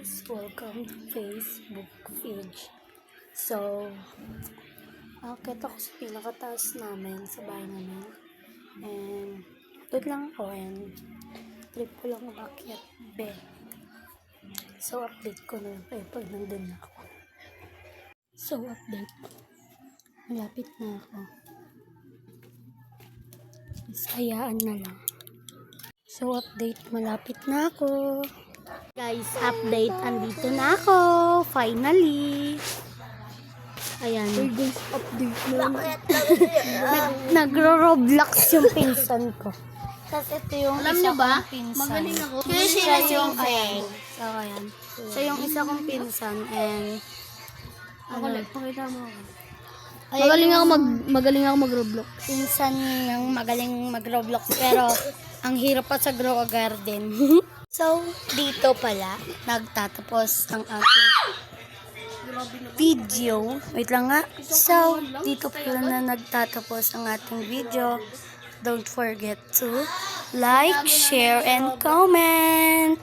guys, welcome to Facebook page. So, akit ako sa pinakataas namin, sa bahay namin. And, doon lang ako and trip ko lang umakyat, be. So, update ko na kayo pag nandun na ako. So, update. Malapit na ako. Sayaan na lang. So, update. Malapit na ako. Guys, update. Andito na ako. Finally. Ayan. Hey guys, update na. Nagro-roblox yung pinsan ko. Tapos ito yung Alam isa niyo ba? kong pinsan. Magaling ako. Siya yung ayan. So, ayan. So, yung isa kong pinsan and Ako lang, pakita mo ako. Magaling ako mag-Roblox. pinsan yung magaling mag-Roblox pero ang hirap pa sa Grow a Garden. So, dito pala nagtatapos ang ating video. Wait lang nga. So, dito pala na nagtatapos ang ating video. Don't forget to like, share, and comment.